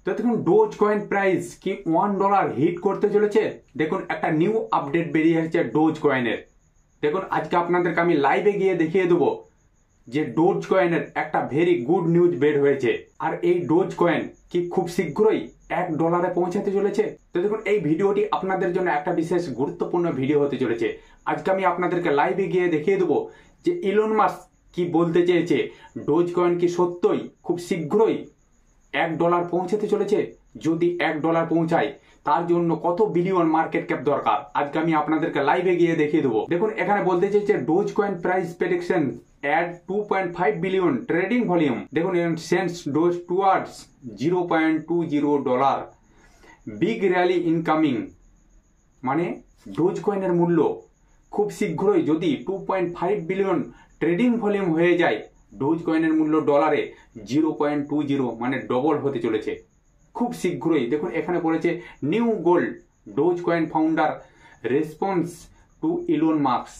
তো দেখুন dose coin price কি $1 হিট করতে চলেছে। দেখুন একটা নিউ আপডেট বেরিয়ে এসেছে ডোজ কয়েনের। দেখুন আজকে আপনাদেরকে আমি লাইভে গিয়ে দেখিয়ে দেবো যে ডোজ কয়েনের একটা ভেরি গুড নিউজ বের হয়েছে। আর এই ডোজ কয়েন কি খুব শীঘ্রই $1 পৌঁছাতে চলেছে। তো দেখুন এই ভিডিওটি আপনাদের জন্য একটা বিশেষ গুরুত্বপূর্ণ ভিডিও হতে চলেছে। আজকে আমি আপনাদেরকে লাইভে গিয়ে দেখিয়ে দেবো যে ইলন মাস্ক কি বলতে চেয়েছে, ডোজ কয়েন কি সত্যই খুব শীঘ্রই $1 পৌঁছাতে চলেছে। যদি $1 পৌঁছায় তার জন্য কত বিলিয়ন মার্কেট ক্যাপ দরকার, আজকে আমি আপনাদেরকে লাইভে গিয়ে দেখিয়ে দেবো। দেখুন এখানে বলতে চেয়েছে dose coin price prediction at 2.5 billion trading volume। দেখুন sense dose towards $0.20 big rally incoming. মানে ডোজ কয়েনের মূল্য খুব শীঘ্রই যদি 2.5 বিলিয়ন ট্রেডিং ভলিউম হয়ে যায়, ডোজ কয়েনের মূল্য ডলারে 0.20 মানে ডবল হতে চলেছে খুব শীঘ্রই। দেখুন এখানে বলেছে new gold dose coin founder response to Elon Musk.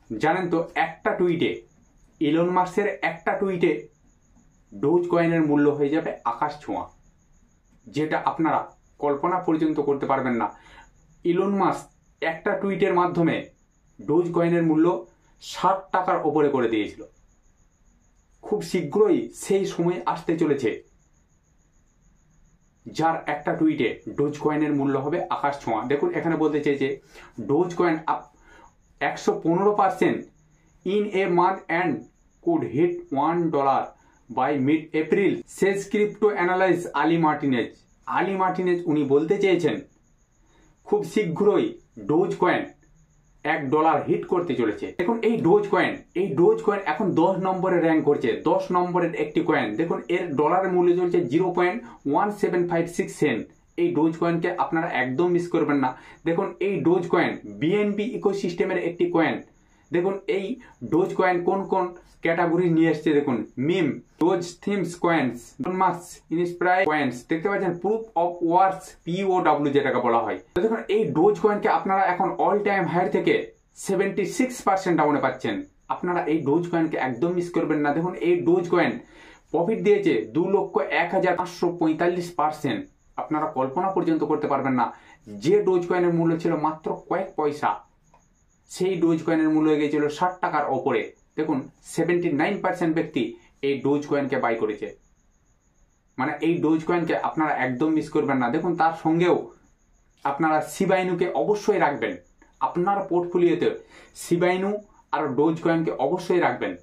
জানেন তো একটা টুইটে, ইলন মাস্কের একটা টুইটে ডোজ কয়েনের মূল্য হয়ে যাবে আকাশ ছোঁয়া, যেটা আপনারা কল্পনা পর্যন্ত করতে পারবেন না। ইলন মাস্ক একটা টুইটের মাধ্যমে ডোজ কয়েনের মূল্য $60 ওপরে করে দিয়েছিল। খুব শীঘ্রই সেই সময় আসতে চলেছে যার একটা টুইটে ডোজ কয়েনের মূল্য হবে আকাশ ছোঁয়া। দেখুন এখানে বলতে চেয়েছে Dogecoin up 115% in a month and could hit $1 by mid April, শেষ crypto analyst Ali Martinez. Ali Martinez উনি বলতে চেয়েছেন খুব শীঘ্রই ডোজ কয়েন $1 হিট করতে চলেছে। দেখুন এই ডোজ কয়েন এখন 10 নম্বরে র্যাঙ্ক করছে, 10 নম্বরের একটি কয়েন। দেখুন এর ডলারের মূল্য চলছে 0.1756 সেন্ট। এই ডোজ কয়েনকে আপনারা একদম মিস করবেন না। দেখুন এই ডোজ কয়েন বিএনবি ইকোসিস্টেমের একটি কয়েন। দেখুন এই ডোজ কয়েন কোন কোন ক্যাটাগরি নিয়ে এসছে দেখুন, meme, doge themes coins, Musk inspired coins, দেখতে পাচ্ছেন প্রুফ অফ ওয়ার্কস POW যেটাকে বলা হয়। দেখুন এই ডোজ কয়েনকে আপনারা এখন অল টাইম হাই থেকে 76% ডাউনে পাচ্ছেন। আপনারা এই ডোজ কয়েনকে একদম মিস করবেন না। দেখুন এই ডোজ কয়েন প্রফিট দিয়েছে 2,01,545%। আপনারা কল্পনা পর্যন্ত করতে পারবেন না। যে ডোজ কয়েনের মূল্য ছিল মাত্র কয়েক পয়সা, সেই ডোজ কয়েনের মূল্য গিয়েছিল $60 ওপরে। দেখুন 79% ব্যক্তি এই ডোজ কয়েনকে বাই করেছে। মানে এই ডোজ কয়েনকে আপনারা একদম মিস করবেন না। দেখুন তার সঙ্গেও আপনারা শিবা ইনুকে অবশ্যই রাখবেন আপনার পোর্টফোলিওতে। শিবা ইনু আর ডোজ কয়েনকে অবশ্যই রাখবেন।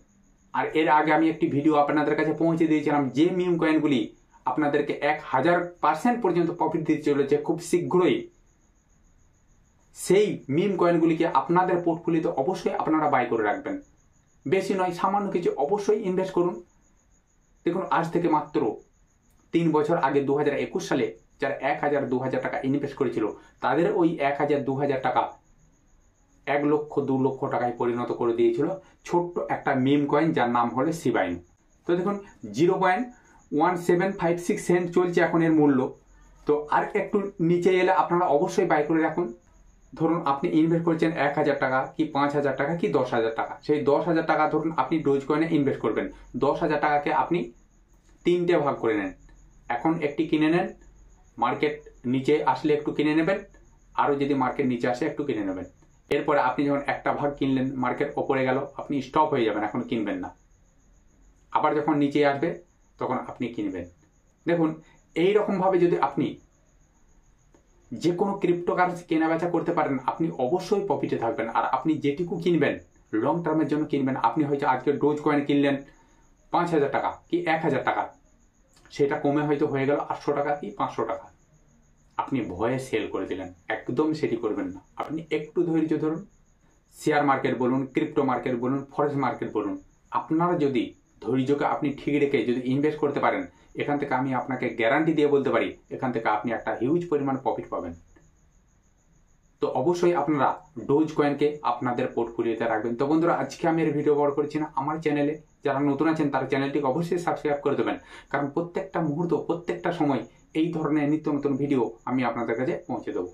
আর এর আগে আমি একটি ভিডিও আপনাদের কাছে পৌঁছে দিয়েছিলাম যে মিম কয়েনগুলি আপনাদেরকে 1000% পর্যন্ত প্রফিট দিতে চলেছে খুব শীঘ্রই। সেই মিম কয়েনগুলিকে আপনাদের পোর্টফোলিওতে অবশ্যই আপনারা বাই করে রাখবেন। বেশি নয়, সামান্য কিছু অবশ্যই ইনভেস্ট করুন। দেখুন আজ থেকে মাত্র 3 বছর আগে 2021 সালে যারা 1000-2000 টাকা ইনভেস্ট করেছিল, তাদের ওই 1000-2000 টাকা 1 লক্ষ 2 লক্ষ টাকায় পরিণত করে দিয়েছিল ছোট্ট একটা মিম কয়েন যার নাম হলো শিবা ইনু। তো দেখুন 0.1756 সেন্ট চলছে এখন এর মূল্য। তো আর একটু নিচে এলে আপনারা অবশ্যই বাই করে রাখুন। ধরুন আপনি ইনভেস্ট করছেন 1000 টাকা কি 5000 টাকা কি 10,000 টাকা, সেই 10,000 টাকা ধরুন আপনি ডোজ কয়েনে ইনভেস্ট করবেন। 10,000 টাকাকে আপনি 3টে ভাগ করে নেন। এখন একটি কিনে নেন, মার্কেট নিচে আসলে একটু কিনে নেবেন, আরও যদি মার্কেট নিচে আসে একটু কিনে নেবেন। এরপরে আপনি যখন একটা ভাগ কিনলেন, মার্কেট ওপরে গেল, আপনি স্টপ হয়ে যাবেন, এখন কিনবেন না। আবার যখন নিচে আসবে তখন আপনি কিনবেন। দেখুন এই রকমভাবে যদি আপনি যে কোনো ক্রিপ্টোকারেন্সি কেনাবেচা করতে পারেন, আপনি অবশ্যই প্রফিটে থাকবেন। আর আপনি যেটুকু কিনবেন লং টার্মের জন্য কিনবেন। আপনি হয়তো আজকে ডোজ কয়েন কিনলেন 5,000 টাকা কি 1,000 টাকা, সেটা কমে হয়তো হয়ে গেল 800 টাকা কি 500 টাকা, আপনি ভয়ে সেল করে দিলেন। একদম সেটি করবেন না। আপনি একটু ধৈর্য ধরুন। শেয়ার মার্কেট বলুন, ক্রিপ্টো মার্কেট বলুন, ফরেক্স মার্কেট বলুন, আপনারা যদি ধৈর্যকে আপনি ঠিক রেখে যদি ইনভেস্ট করতে পারেন, এখান থেকে আমি আপনাকে গ্যারান্টি দিয়ে বলতে পারি এখান থেকে আপনি একটা হিউজ পরিমাণ প্রফিট পাবেন। তো অবশ্যই আপনারা ডোজ কয়েনকে আপনাদের পোর্টফোলিওতে রাখবেন। তো বন্ধুরা আজকে আমি এর ভিডিও বড় করছি না। আমার চ্যানেলে যারা নতুন আছেন তারা চ্যানেলটিকে অবশ্যই সাবস্ক্রাইব করে দেবেন, কারণ প্রত্যেকটা মুহূর্ত প্রত্যেকটা সময় এই ধরনের নিত্য নতুন ভিডিও আমি আপনাদের কাছে পৌঁছে দেবো।